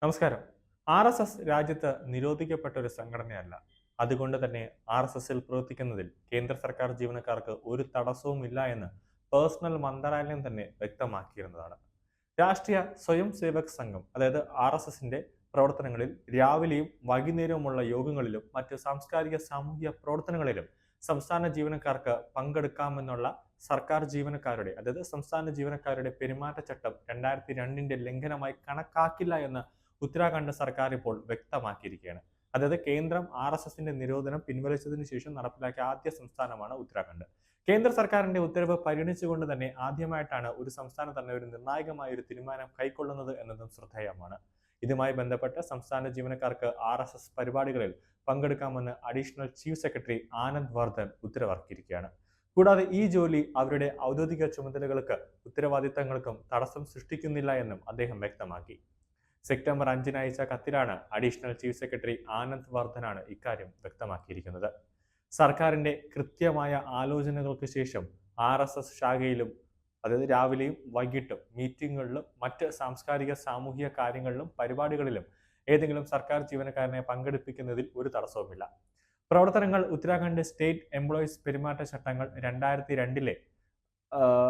നമസ്കാരം. രാജ്യത്ത് നിരോധിക്കപ്പെട്ട ഒരു സംഘടനയല്ല. അതുകൊണ്ട് തന്നെ RSSൽ പ്രവർത്തിക്കുന്നതിൽ കേന്ദ്ര സർക്കാർ ജീവനക്കാർക്ക് ഒരു തടസ്സവുമില്ല എന്ന് പേഴ്സണൽ മന്ത്രാലയം തന്നെ വ്യക്തമാക്കിയിരുന്നതാണ്. രാഷ്ട്രീയ സ്വയം സേവക് സംഘം അതായത് RSSന്റെ പ്രവർത്തനങ്ങളിൽ രാവിലെയും വൈകുന്നേരവുമുള്ള യോഗങ്ങളിലും മറ്റ് സാംസ്കാരിക സാമൂഹിക പ്രവർത്തനങ്ങളിലും സംസ്ഥാന ജീവനക്കാർക്ക് പങ്കെടുക്കാമെന്നുള്ള സർക്കാർ ജീവനക്കാരുടെ അതായത് സംസ്ഥാന ജീവനക്കാരുടെ പെരുമാറ്റച്ചട്ടം 2002ന്റെ ലംഘനമായി കണക്കാക്കില്ല എന്ന് ഉത്തരാഖണ്ഡ് സർക്കാർ ഇപ്പോൾ വ്യക്തമാക്കിയിരിക്കുകയാണ്. അതായത് കേന്ദ്രം RSSന്റെ നിരോധനം പിൻവലിച്ചതിന് ശേഷം നടപ്പിലാക്കിയ ആദ്യ സംസ്ഥാനമാണ് ഉത്തരാഖണ്ഡ്. കേന്ദ്ര സർക്കാരിന്റെ ഉത്തരവ് പരിഗണിച്ചുകൊണ്ട് തന്നെ ആദ്യമായിട്ടാണ് ഒരു സംസ്ഥാനം തന്നെ ഒരു നിർണായകമായ ഒരു തീരുമാനം കൈക്കൊള്ളുന്നത് എന്നതും ശ്രദ്ധേയമാണ്. ഇതുമായി ബന്ധപ്പെട്ട് സംസ്ഥാന ജീവനക്കാർക്ക് RSS പരിപാടികളിൽ പങ്കെടുക്കാമെന്ന് additional chief secretary Anand Vardhan ഉത്തരവിറക്കിയിരിക്കുകയാണ്. കൂടാതെ ഈ ജോലി അവരുടെ ഔദ്യോഗിക ചുമതലകൾക്ക് ഉത്തരവാദിത്തങ്ങൾക്കും തടസ്സം സൃഷ്ടിക്കുന്നില്ല എന്നും അദ്ദേഹം വ്യക്തമാക്കി. സെപ്റ്റംബർ 5-ന് അയച്ച കത്തിലാണ് അഡീഷണൽ ചീഫ് സെക്രട്ടറി ആനന്ദ് വർദ്ധനാണ് ഇക്കാര്യം വ്യക്തമാക്കിയിരിക്കുന്നത്. സർക്കാരിന്റെ കൃത്യമായ ആലോചനകൾക്ക് ശേഷം RSS ശാഖയിലും അതായത് രാവിലെയും വൈകിട്ടും മീറ്റിങ്ങുകളിലും മറ്റ് സാംസ്കാരിക സാമൂഹിക കാര്യങ്ങളിലും പരിപാടികളിലും ഏതെങ്കിലും സർക്കാർ ജീവനക്കാരനെ പങ്കെടുപ്പിക്കുന്നതിൽ ഒരു തടസ്സവുമില്ല. പ്രവർത്തനങ്ങൾ ഉത്തരാഖണ്ഡ് സ്റ്റേറ്റ് എംപ്ലോയീസ് പെരുമാറ്റച്ചട്ടങ്ങൾ 2002ലെ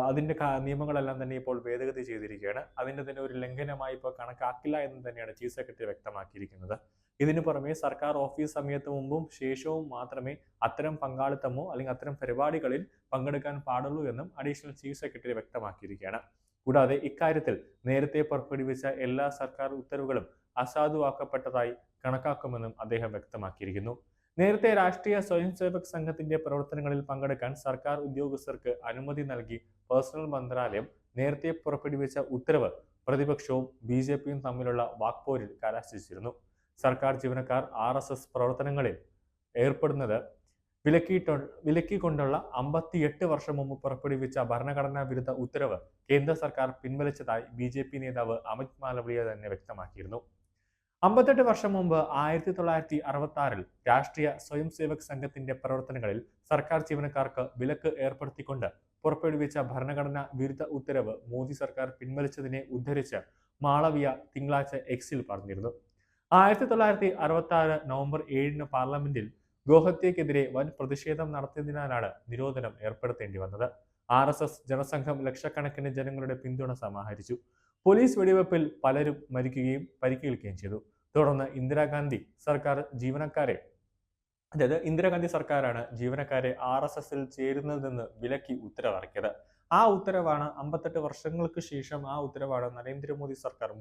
അതിന്റെ നിയമങ്ങളെല്ലാം തന്നെ ഇപ്പോൾ ഭേദഗതി ചെയ്തിരിക്കുകയാണ്. അതിന്റെ തന്നെ ഒരു ലംഘനമായി ഇപ്പോൾ കണക്കാക്കില്ല എന്ന് തന്നെയാണ് ചീഫ് സെക്രട്ടറി വ്യക്തമാക്കിയിരിക്കുന്നത്. ഇതിനു പുറമെ സർക്കാർ ഓഫീസ് സമയത്ത് മുമ്പും ശേഷവും മാത്രമേ അത്തരം പങ്കാളിത്തമോ അല്ലെങ്കിൽ അത്തരം പരിപാടികളിൽ പങ്കെടുക്കാൻ പാടുള്ളൂ എന്നും അഡീഷണൽ ചീഫ് സെക്രട്ടറി വ്യക്തമാക്കിയിരിക്കുകയാണ്. കൂടാതെ ഇക്കാര്യത്തിൽ നേരത്തെ പുറപ്പെടുവിച്ച എല്ലാ സർക്കാർ ഉത്തരവുകളും അസാധുവാക്കപ്പെട്ടതായി കണക്കാക്കുമെന്നും അദ്ദേഹം വ്യക്തമാക്കിയിരിക്കുന്നു. നേരത്തെ രാഷ്ട്രീയ സ്വയം സേവക് സംഘത്തിന്റെ പ്രവർത്തനങ്ങളിൽ പങ്കെടുക്കാൻ സർക്കാർ ഉദ്യോഗസ്ഥർക്ക് അനുമതി നൽകി പേഴ്സണൽ മന്ത്രാലയം നേരത്തെ പുറപ്പെടുവിച്ച ഉത്തരവ് പ്രതിപക്ഷവും BJPയും തമ്മിലുള്ള വാക്പോരിൽ കലാശിച്ചിരുന്നു. സർക്കാർ ജീവനക്കാർ RSS പ്രവർത്തനങ്ങളിൽ ഏർപ്പെടുന്നത് വിലക്കിക്കൊണ്ടുള്ള 58 വർഷം മുമ്പ് പുറപ്പെടുവിച്ച ഭരണഘടനാ വിരുദ്ധ ഉത്തരവ് കേന്ദ്ര സർക്കാർ പിൻവലിച്ചതായി BJP നേതാവ് അമിത് മാലവ്യ തന്നെ വ്യക്തമാക്കിയിരുന്നു. 58 വർഷം മുമ്പ് 1966-ൽ രാഷ്ട്രീയ സ്വയം സേവക് സംഘത്തിന്റെ പ്രവർത്തനങ്ങളിൽ സർക്കാർ ജീവനക്കാർക്ക് വിലക്ക് ഏർപ്പെടുത്തിക്കൊണ്ട് പുറപ്പെടുവിച്ച ഭരണഘടനാ വിരുദ്ധ ഉത്തരവ് മോദി സർക്കാർ പിൻവലിച്ചതിനെ ഉദ്ധരിച്ച് മാളവിയ തിങ്കളാഴ്ച എക്സിൽ പറഞ്ഞിരുന്നു. 1966 നവംബർ 7-ന് പാർലമെന്റിൽ ഗോഹത്യക്കെതിരെ വൻ പ്രതിഷേധം നടത്തിയതിനാലാണ് നിരോധനം ഏർപ്പെടുത്തേണ്ടി വന്നത്. RSS ജനസംഘം ലക്ഷക്കണക്കിന് ജനങ്ങളുടെ പിന്തുണ സമാഹരിച്ചു. പോലീസ് വെടിവെപ്പിൽ പലരും മരിക്കുകയും പരിക്കേൽക്കുകയും ചെയ്തു. തുടർന്ന് ഇന്ദിരാഗാന്ധി സർക്കാരാണ് ജീവനക്കാരെ RSSൽ ചേരുന്നതെന്ന് വിലക്കി ഉത്തരവിറക്കിയത്. ആ ഉത്തരവാണ് 58 വർഷങ്ങൾക്ക് ശേഷം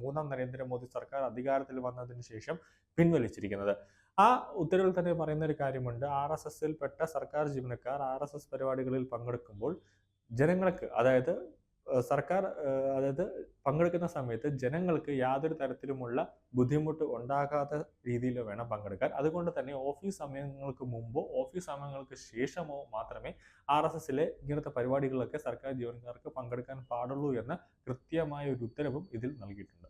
മൂന്നാം നരേന്ദ്രമോദി സർക്കാർ അധികാരത്തിൽ വന്നതിന് ശേഷം പിൻവലിച്ചിരിക്കുന്നത്. ആ ഉത്തരവിൽ തന്നെ പറയുന്ന ഒരു കാര്യമുണ്ട്. RSSൽ പെട്ട സർക്കാർ ജീവനക്കാർ RSS പരിപാടികളിൽ പങ്കെടുക്കുമ്പോൾ ജനങ്ങൾക്ക് അതായത് പങ്കെടുക്കുന്ന സമയത്ത് ജനങ്ങൾക്ക് യാതൊരു തരത്തിലുമുള്ള ബുദ്ധിമുട്ട് ഉണ്ടാകാത്ത രീതിയിൽ വേണം പങ്കെടുക്കാൻ. അതുകൊണ്ട് തന്നെ ഓഫീസ് സമയങ്ങൾക്ക് മുമ്പോ ഓഫീസ് സമയങ്ങൾക്ക് ശേഷമോ മാത്രമേ RSSലെ ഇങ്ങനത്തെ പരിപാടികളിലൊക്കെ സർക്കാർ ജീവനക്കാർക്ക് പങ്കെടുക്കാൻ പാടുള്ളൂ എന്ന കൃത്യമായ ഒരു ഉത്തരവും ഇതിൽ നൽകിയിട്ടുണ്ട്.